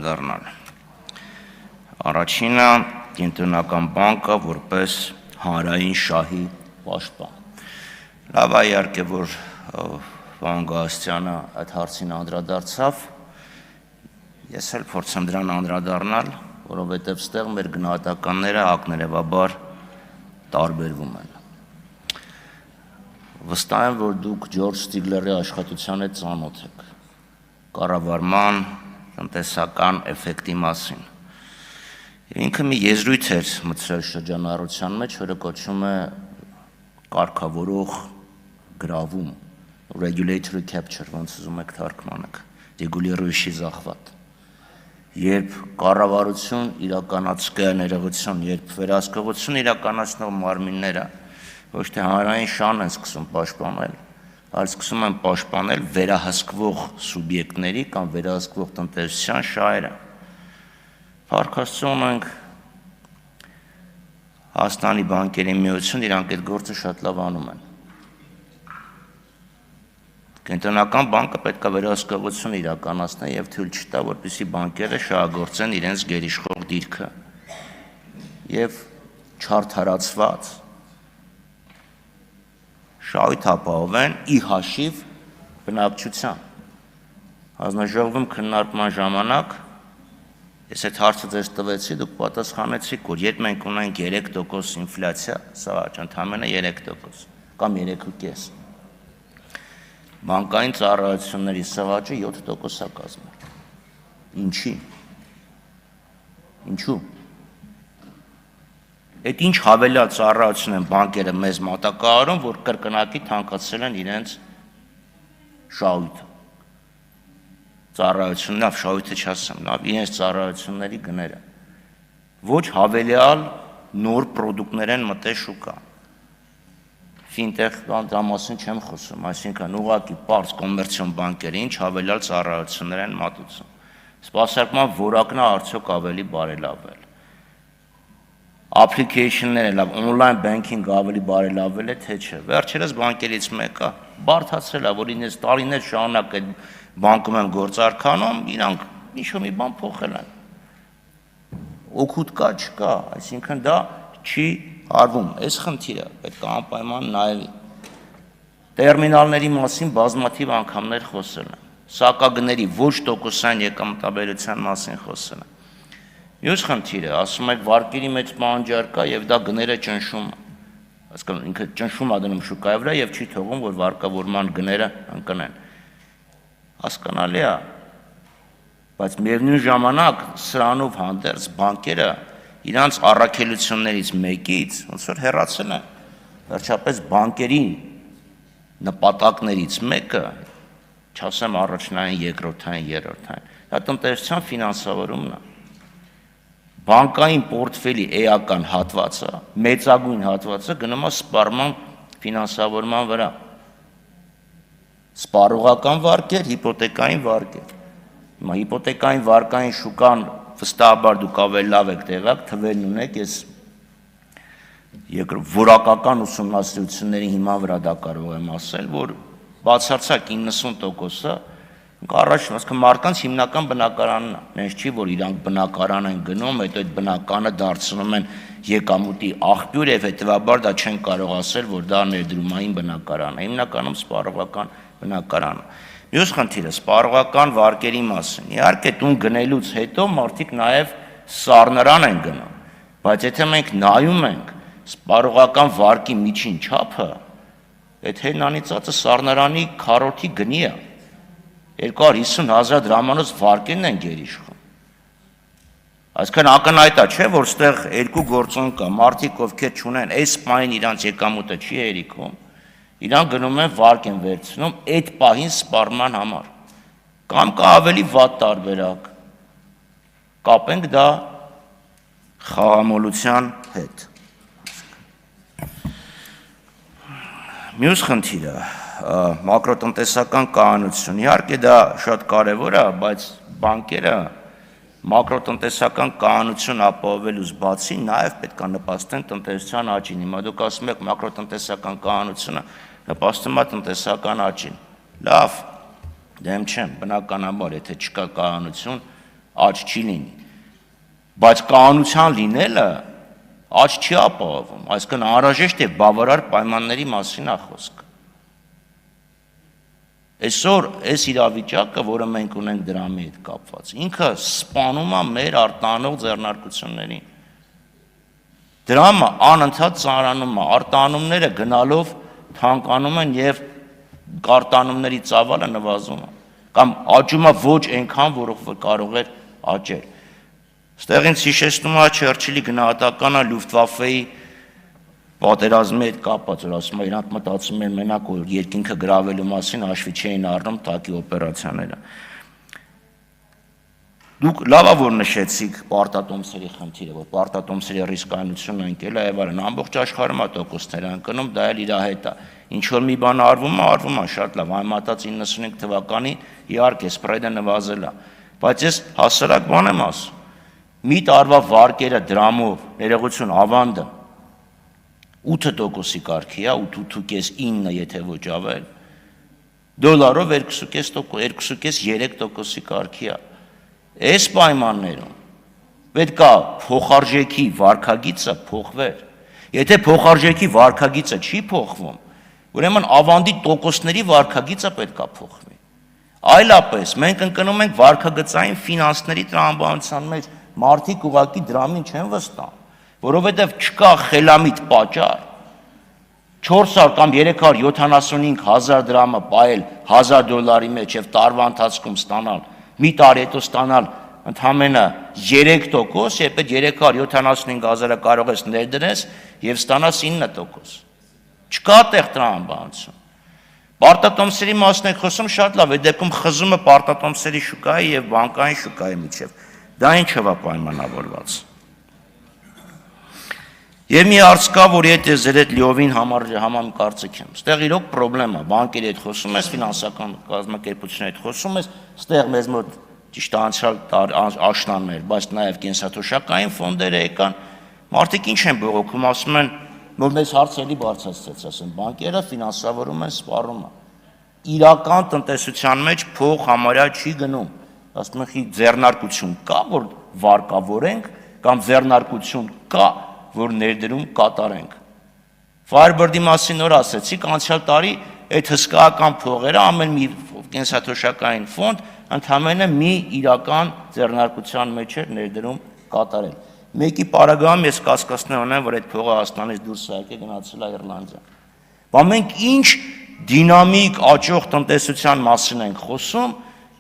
Դառնալ։ Առաջինը կենտրոնական բանկը որպես հանրային շահի պաշտպան։ Լավ է իհարկե, որ պարոն Գալստյանը այդ հարցին անդրադարձավ։ Ես էլ փորձեմ դրան անդրադառնալ, որովհետև ստեղ մեր գնահատականները ակներևաբար տարբերվում են։ Վստահ եմ, որ դուք Ջորջ Ստիգլերի աշխատության հետ ծանոթ եք։ Կառավարման տնտեսական էֆեկտի մասին։ Ինքը մի եզրույթ էր մտցրել շրջանառության մեջ, որը կոչվում է կարգավորող գրավում, regulatory capture, ոնց ուզում եք թարգմանեք, ռեգուլირующий захват։ Երբ կառավարություն իրականացնում է ներողություն, երբ վերահսկողություն իրականացնող մարմինները ոչ թե հանրային շահն են սկսում պաշտպանել, այլ սկսում են պաշտպանել վերահսկվող սուբյեկտների կամ վերահսկվող տնտեսության շահերը։ Փառք Աստծո, մենք Հայաստանի բանկերի միություն իրանք այդ գործը շատ լավ անում են։ Կենտրոնական բանկը պետք է վերահսկողություն իրականացնի եւ թույլ չտա, որպեսզի բանկերը շահագործեն իրենց գերիշխող դիրքը եւ չարդարացված շահույթ ապահովեն ի հաշիվ բնակչության։ Հանձնաժողովում քննարկման ժամանակ ես այդ հարցը ձեզ տվեցի, դուք պատասխանեցիք, որ երբ մենք ունենք 3% ինֆլյացիա, սա ընդամենը 3% կամ 3.5, բանկային ծառայությունների սղաճը 7% կազմել։ Ինչի՞։ Ինչու՞։ Այդ ինչ հավելյալ ծառայություն են բանկերը մեզ մատակարարում, որ կրկնակի թանկացրել են իրենց շահույթը։ Ծառայություն, լավ, շահույթը չասեմ, լավ, իրենց ծառայությունների գները։ Ոչ հավելյալ նոր պրոդուկտներ են մտել շուկա։ Ֆինտեխ դրա մասին չեմ խոսում, այսինքն ուղղակի պարզ կոմերցիոն բանկերը ինչ հավելյալ ծառայություններ են մատուցում։ Սպասարկման որակն է արդյոք ավելի բարելավել։ Application-ները լավ, on-line banking ավելի բարելավել է, թե չէ։ Վերջերս բանկերից մեկը բարդացրել է, որ ինձ տարիներ շարունակ այդ բանկում են գործարկանում, իրանք ինչ-որ մի բան փոխել են։ Օգուտ կա, չկա, այսինքն դա չի արվում։ Այս խնդիրը պետք է անպայման նայվի։ Տերմինալների մասին բազմաթիվ անգամներ խոսել են։ Սակագների ոչ տոկոսային եկամտաբերության մասին խոսել են։ Մյուս խնդիրը, ասում եք, վարկերի մեջ պահանջարկ կա եւ դա գները ճնշում է։ Հասկանում, ինքը ճնշում է դնում շուկայի վրա եւ չի թողում, որ վարկավորման գները ընկնեն։ Հասկանալի է, բայց միևնույն ժամանակ սրանով հանդերձ բանկերը իրանց առաքելություններից մեկից ոնց որ հեռացել են։ Վերջապես բանկերի նպատակներից մեկը, չասեմ առաջնային, երկրորդային, երրորդային, դա տնտեսության ֆինանսավորումն է։ Բանկային պորտֆելի էական հատվածը, մեծագույն հատվածը գնում է սպառման ֆինանսավորման վրա։ Սպառողական վարկեր, հիպոթեկային վարկեր։ Հիմա հիպոթեկային վարկային շուկան վստահաբար դուք ավելի լավ եք տեղյակ, թվերն ունեք, ես որակական ուսումնասիրությունների հիման վրա դա կարող եմ ասել, որ բացարձակ 90%-ը առաջ, ասում մարդկանց հիմնական բնակարանն է, նենց չի, որ իրանք բնակարան են գնում, հետո այդ բնականը դարձնում են եկամուտի աղբյուր եւ հետեւաբար դա չեն կարող ասել, որ դա ներդրումային բնակարան է, հիմնականում սպառողական բնակարան է։ Մյուս խնդիրը սպառողական վարկերի մասին։ Իհարկե տուն գնելուց հետո մարդիկ նաեւ սառնարան են գնում, բայց եթե մենք նայում ենք սպառողական վարկի միջին չափը, այդ հենանիծածը սառնարանի քառորդի գնի է։ 250,000 դրամանոց վարկերն են գերիշխում։ Այսքան ակնհայտ է, չէ, որ ստեղ երկու գործոն կա, մարդիկ ովքեր չունեն, այս պահին իրանց եկամուտը չի հերիքում, իրանք գնում են վարկ են վերցնում այդ պահին սպառման համար։ Կամ կա ավելի վատ տարբերակ։ Կապենք դա խաղամոլության հետ։ Մյուս խնդիրը մակրոտնտեսական կայունություն, իհարկե դա շատ կարևոր է, բայց բանկերը մակրոտնտեսական կայունություն ապահովելուց բացի նաև պետք է նպաստեն տնտեսության աճին։ Հիմա դուք ասում եք մակրոտնտեսական կայունությունը նպաստում է տնտեսական աճին։ Լավ, դեմ չեմ, բնականաբար, եթե չկա կայունություն, աճ չի լինի, բայց կանոնության լինելը աճ չի ապահովում, այսինքն անհրաժեշտ է բավարար պայմանների մասին է խոսքը։ Այսօր այս իրավիճակը, որը մենք ունենք դրամի հետ կապված, ինքը սպանում է մեր արտանող ձեռնարկություններին։ Դրամը անընդհատ ծանրանում է, արտանումները գնալով թանկանում են եւ արտանումների ծավալը նվազում է, կամ աճում է ոչ այնքան, որով կարող էր աճել։ Ստեղ ինձ հիշեցնում է Չերչիլի գնահատականը Լյուֆտվաֆեի պատերազմի հետ կապված, որ ասում է իրանք մտածում են մենակ որ երկինքը գրավելու մասին հաշվի չէին առնում ՏԱԿ-ի օպերացիաները։ Դուք լավ է որ նշեցիք պարտատոմսերի խնդիրը, որ պարտատոմսերի ռիսկայնությունը ընկել է եւ այլն, ամբողջ աշխարհում է տոկոսները ընկնում, դա էլ իր հետ է։ Ինչ որ մի բան արվում է շատ լավ, համեմատած 95 թվականի իհարկե սպրեդը նվազել է, բայց ես հասարակ բան եմ ասում։ Մի տարվա վարկերը դրամով, ներողություն, ավանդը 8%-ի կարգի է, 8.5-9, եթե ոչ ավել, դոլարով 2.5-3%-ի կարգի է։ Այս պայմաններում պետք է փոխարժեքի վարկագիծը փոխվեր։ Եթե փոխարժեքի վարկագիծը չի փոխվում, ուրեմն ավանդի տոկոսների վարկագիծը պետք է փոխվի։ Այլապես մենք ընկնում ենք վարկագծային ֆինանսների տրամաբանության մեջ, մարդիկ ուղղակի դրամին չեն վստահում, որովհետև չկա խելամիտ պատճառ 400 կամ 375,000 դրամը պայել $1000 մեջ եւ տարվա ընթացքում ստանալ, մի տարի հետո ստանալ ընդամենը 3%, երբ այդ 375,000-ը կարող ես ներդրես եւ ստանաս 9%։ Չկա տեղ տրամաբանություն։ Պարտատոմսերի մասն եք խոսում շատ լավ, այդ դեպքում խզումը պարտատոմսերի շուկայի եւ բանկային շուկայի միջեւ։ Դա ինչով է պայմանավորված։ Եվ մի հարց կա, որի հետ ես ձեր հետ լիովին համակարծիք եմ։ Ստեղ իրոք պրոբլեմ է, բանկերի հետ խոսում ես, ֆինանսական կազմակերպությունների հետ խոսում ես, ստեղ մեզ մոտ ճիշտ անցյալ աշնաններ, բայց նաև կենսաթոշակային ֆոնդերը եկան, մարդիկ ինչ են բողոքում, ասում են, որ մեզ հարցերի բարձրացրեց, ասեն, բանկերը ֆինանսավորում են սպառումը։ Իրական տնտեսության մեջ փող համարյա չի գնում, ասում են, ձեռնարկություն կա, որ վարկավորենք, կամ ձեռնարկություն կա, որ ներդրում կատարենք։ Firebird-ի մասին նոր ասեցիք, անցյալ տարի այդ հսկայական փողերը ամեն մի կենսաթոշակային ֆոնդ ընդամենը մի իրական ձեռնարկության մեջ էր ներդրում կատարել։ Մեկի պարագայում ես կասկածներ ունեմ, որ այդ փողը Հայաստանից դուրս եկել գնացել է Իռլանդիա։ Բայց մենք ինչ դինամիկ աճող տնտեսության մասին ենք խոսում,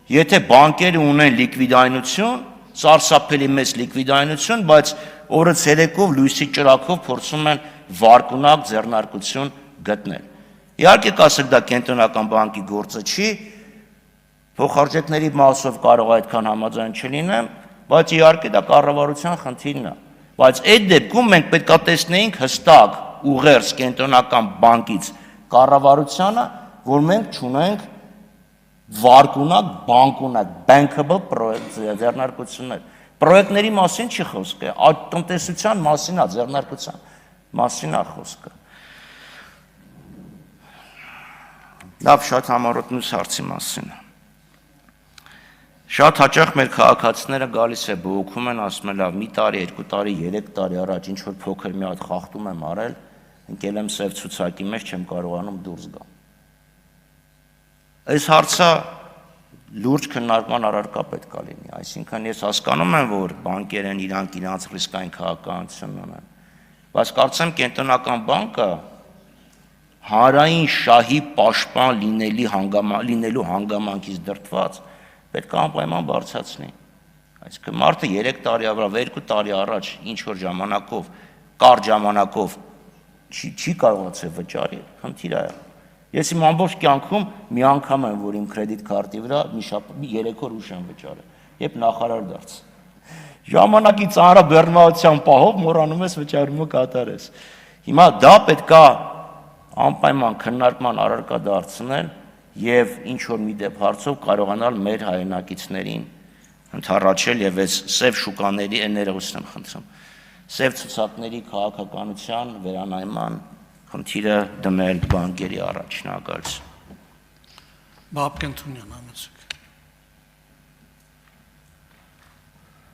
եթե բանկերը ունեն լիկվիդայնություն, սարսափելի մեծ լիկվիդայնություն, բայց օրը ցերեկով լույսի ճրակով փորձում են վարկունակ ձեռնարկություն գտնել։ Իհարկե կասեք դա կենտրոնական բանկի գործը չի, փոխարժեքների մասով կարող այդքան համաձայն չլինեմ, բայց իհարկե դա կառավարության խնդիրն է։ Բայց այդ դեպքում մենք պետք է տեսնեինք հստակ ուղերձ կենտրոնական բանկից կառավարությանը, որ մենք չունենք վարկունակ, բանկունակ, bankable ձեռնարկություններ։ Պրոյեկտների մասին չի խոսքը, տնտեսության մասին է, ձեռնարկության մասին է խոսքը։ Լավ, շատ համառոտ մյուս հարցի մասին։ Շատ հաճախ մեր քաղաքացիները գալիս է բողոքում են, ասում են, լավ, մի տարի, 2 տարի, 3 տարի առաջ ինչ որ փոքր մի հատ խախտում եմ արել, ընկել եմ սև ցուցակի մեջ, չեմ կարողանում դուրս գալ։ Այս հարցը լուրջ քննարկման առարկա պետք է լինի, այսինքն ես հասկանում եմ, որ բանկերը իրանք իրանց ռիսկային քաղաքականություն ունեն, բայց կարծեմ կենտրոնական բանկը հանրային շահի պաշտպան լինելու հանգամանքից դրդված պետք է անպայման բարձրացնի։ Այսինքն մարդը 3 տարի ավրա, 2 տարի առաջ ինչ որ ժամանակով, կարճ ժամանակով չի կարողացել վճարել, խնդիր է։ Ես իմ ամբողջ կյանքում մի անգամ եմ, որ իմ կրեդիտ քարտի վրա մի 3 օր ուշ եմ վճարել, երբ նախարար դարձա։ Ժամանակի ծանրաբեռնվածության պահով մոռանում ես վճարումը կատարես։ Հիմա դա պետք է անպայման քննարկման առարկա դարձնել եւ ինչ որ մի դեպ հարցով կարողանալ մեր հայրենակիցներին ընդառաջել եւ այս սև շուկաների ներողություն եմ խնդրում, սև ցուցակների քաղաքականության վերանայման խնդիրը դնել բանկերի առաջ, շնորհակալություն։ Բաբկեն Թունյան, համեցեք։